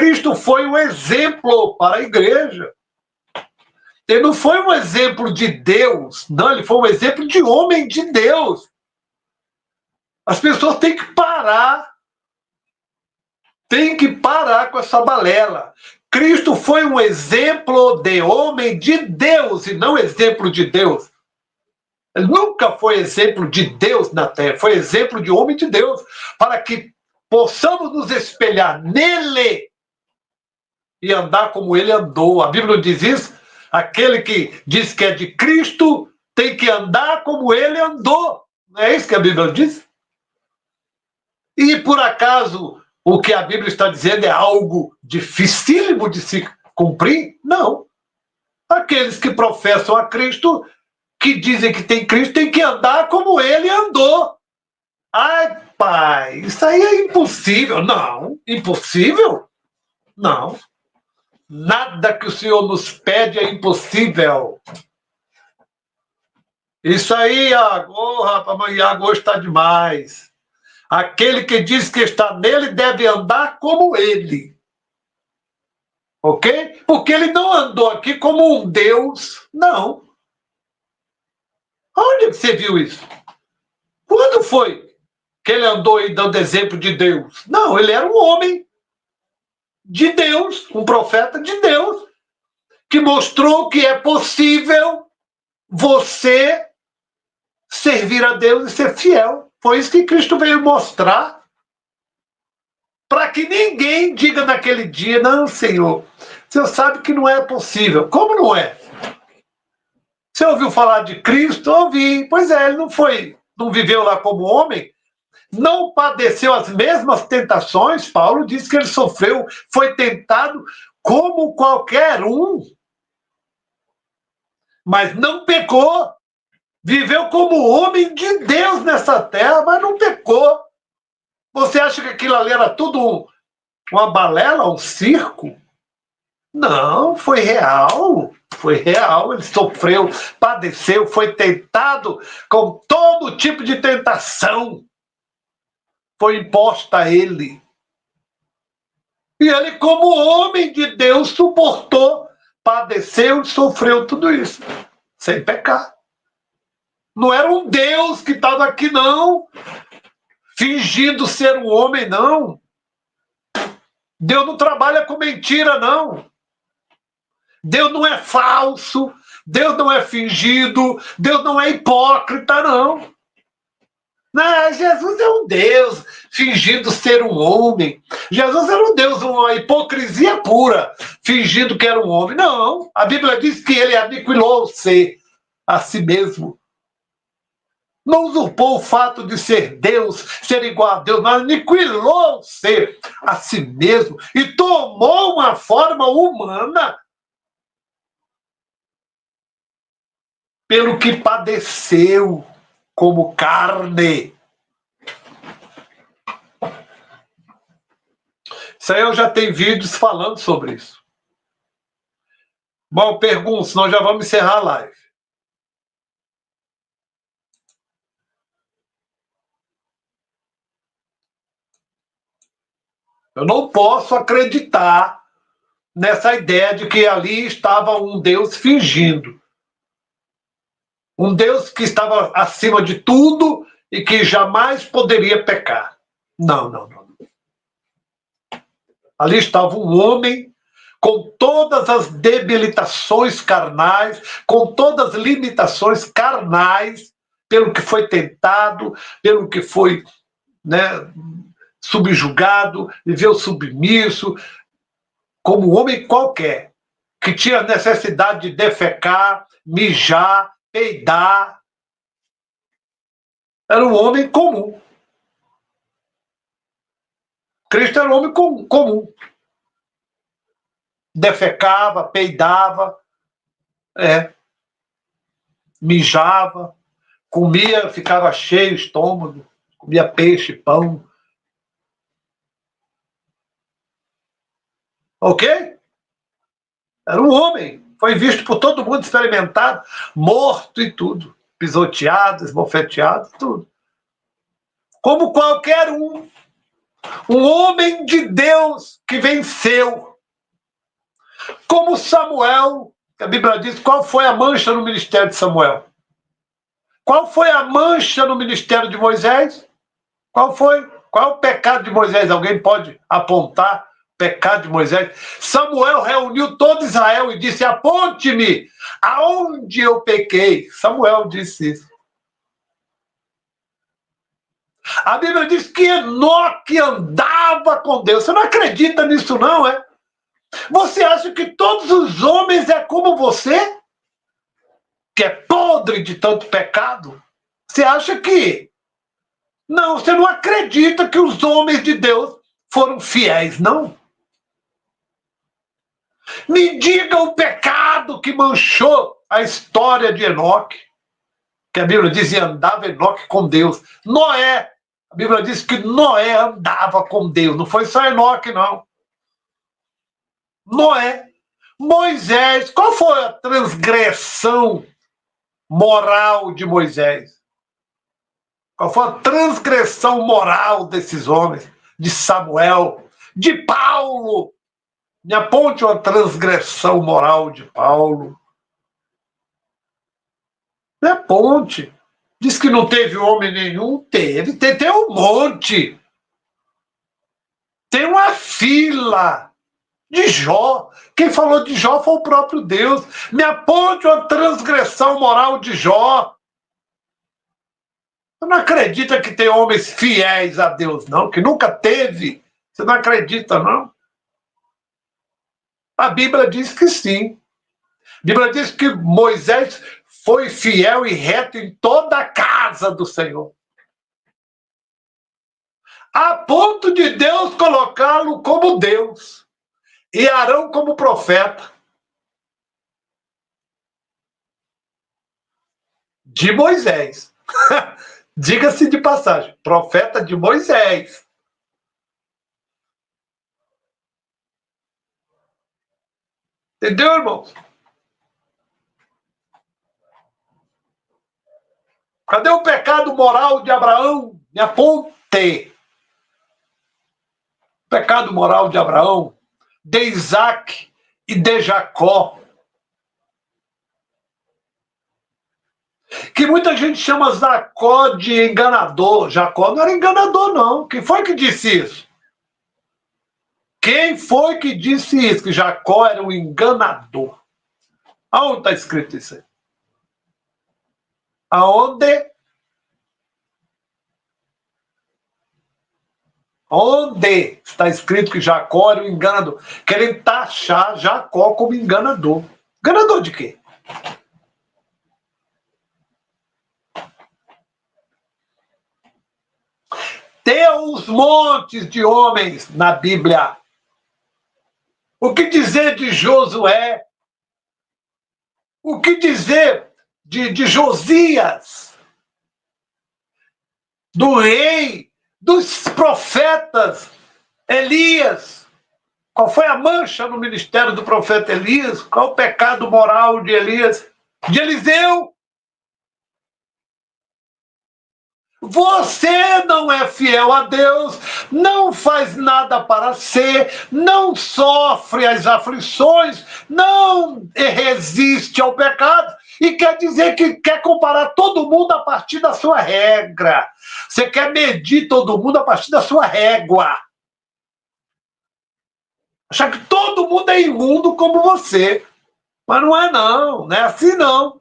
Cristo foi um exemplo para a igreja. Ele não foi um exemplo de Deus, não, ele foi um exemplo de homem de Deus. As pessoas têm que parar com essa balela. Cristo foi um exemplo de homem de Deus e não exemplo de Deus. Ele nunca foi exemplo de Deus na terra, foi exemplo de homem de Deus, para que possamos nos espelhar nele e andar como ele andou. A Bíblia diz isso. Aquele que diz que é de Cristo tem que andar como ele andou. Não é isso que a Bíblia diz? E por acaso o que a Bíblia está dizendo é algo dificílimo de se cumprir? Não. Aqueles que professam a Cristo, que dizem que tem Cristo, tem que andar como ele andou. Ai, pai, isso aí é impossível. Não, impossível? Não. Nada que o Senhor nos pede é impossível. Isso aí, Iago, rapaz, mas Iago hoje está demais. Aquele que diz que está nele deve andar como ele. Ok? Porque ele não andou aqui como um Deus, não. Onde você viu isso? Quando foi que ele andou aí dando exemplo de Deus? Não, ele era um homem de Deus, um profeta de Deus, que mostrou que é possível você servir a Deus e ser fiel. Foi isso que Cristo veio mostrar, para que ninguém diga naquele dia, não, Senhor, o Senhor sabe que não é possível. Como não é? Você ouviu falar de Cristo? Ouvi. Pois é, ele não viveu lá como homem, não padeceu as mesmas tentações. Paulo diz que ele sofreu, foi tentado como qualquer um, mas não pecou. Viveu como homem de Deus nessa terra, mas não pecou. Você acha que aquilo ali era tudo uma balela, um circo? Não, foi real. Foi real. Ele sofreu, padeceu, foi tentado com todo tipo de tentação. Foi imposta a ele. E ele, como homem de Deus, suportou, padeceu e sofreu tudo isso, sem pecar. Não era um Deus que estava aqui, não, fingindo ser um homem, não. Deus não trabalha com mentira, não. Deus não é falso, Deus não é fingido, Deus não é hipócrita, não. Não, Jesus é um Deus fingindo ser um homem. Jesus era um Deus, uma hipocrisia pura, fingindo que era um homem. Não, a Bíblia diz que ele aniquilou-se a si mesmo. Não usurpou o fato de ser Deus, ser igual a Deus, mas aniquilou-se a si mesmo e tomou uma forma humana, pelo que padeceu como carne. Isso aí eu já tenho vídeos falando sobre isso. Bom, pergunto, senão já vamos encerrar a live. Eu não posso acreditar nessa ideia de que ali estava um Deus fingindo. Um Deus que estava acima de tudo e que jamais poderia pecar. Não, não, não. Ali estava um homem com todas as debilitações carnais, com todas as limitações carnais, pelo que foi tentado, pelo que foi, subjugado, viveu submisso, como homem qualquer, que tinha necessidade de defecar, mijar, peidar. Era um homem comum. Cristo era um homem comum. Defecava, peidava, mijava, comia, ficava cheio o estômago, comia peixe, pão. Ok? Era um homem, foi visto por todo mundo, experimentado, morto e tudo, pisoteado, esbofeteado, tudo. Como qualquer um. Um homem de Deus que venceu. Como Samuel, a Bíblia diz, qual foi a mancha no ministério de Samuel? Qual foi a mancha no ministério de Moisés? Qual foi? Qual é o pecado de Moisés? Alguém pode apontar o pecado de Moisés? Samuel reuniu todo Israel e disse: aponte-me aonde eu pequei. Samuel disse isso. A Bíblia diz que Enoque andava com Deus. Você não acredita nisso, não, é? Você acha que todos os homens é como você? Que é podre de tanto pecado? Você acha que... Não, você não acredita que os homens de Deus foram fiéis, não? Me diga o pecado que manchou a história de Enoque. Que a Bíblia diz que andava Enoque com Deus. Noé, a Bíblia diz que Noé andava com Deus. Não foi só Enoque, não. Noé. Moisés, qual foi a transgressão moral de Moisés? Qual foi a transgressão moral desses homens? De Samuel, de Paulo. Me aponte uma transgressão moral de Paulo. Me aponte. Diz que não teve homem nenhum. Teve. Tem um monte. Tem uma fila. De Jó. Quem falou de Jó foi o próprio Deus. Me aponte uma transgressão moral de Jó. Você não acredita que tem homens fiéis a Deus, não? Que nunca teve. Você não acredita, não? A Bíblia diz que sim. A Bíblia diz que Moisés foi fiel e reto em toda a casa do Senhor. A ponto de Deus colocá-lo como Deus. E Arão como profeta. De Moisés. Diga-se de passagem, profeta de Moisés. Entendeu, irmãos? Cadê o pecado moral de Abraão? Me aponte. O pecado moral de Abraão, de Isaac e de Jacó. Que muita gente chama Jacó de enganador. Jacó não era enganador, não. Quem foi que disse isso? Quem foi que disse isso? Que Jacó era um enganador. Aonde está escrito isso aí? Aonde? Onde está escrito que Jacó era um enganador? Querem taxar Jacó como enganador. Enganador de quê? Tem uns montes de homens na Bíblia. O que dizer de Josué? O que dizer de Josias? Do rei, dos profetas, Elias. Qual foi a mancha no ministério do profeta Elias? Qual o pecado moral de Elias? De Eliseu? Você não é fiel a Deus, não faz nada para ser, não sofre as aflições, não resiste ao pecado e quer dizer que quer comparar todo mundo a partir da sua regra. Você quer medir todo mundo a partir da sua régua. Achar que todo mundo é imundo como você. Mas não é não, não é assim não.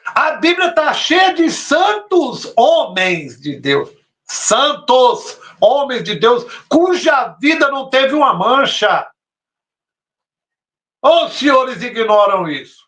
A Bíblia está cheia de santos homens de Deus. Santos homens de Deus, cuja vida não teve uma mancha. Ou os senhores ignoram isso?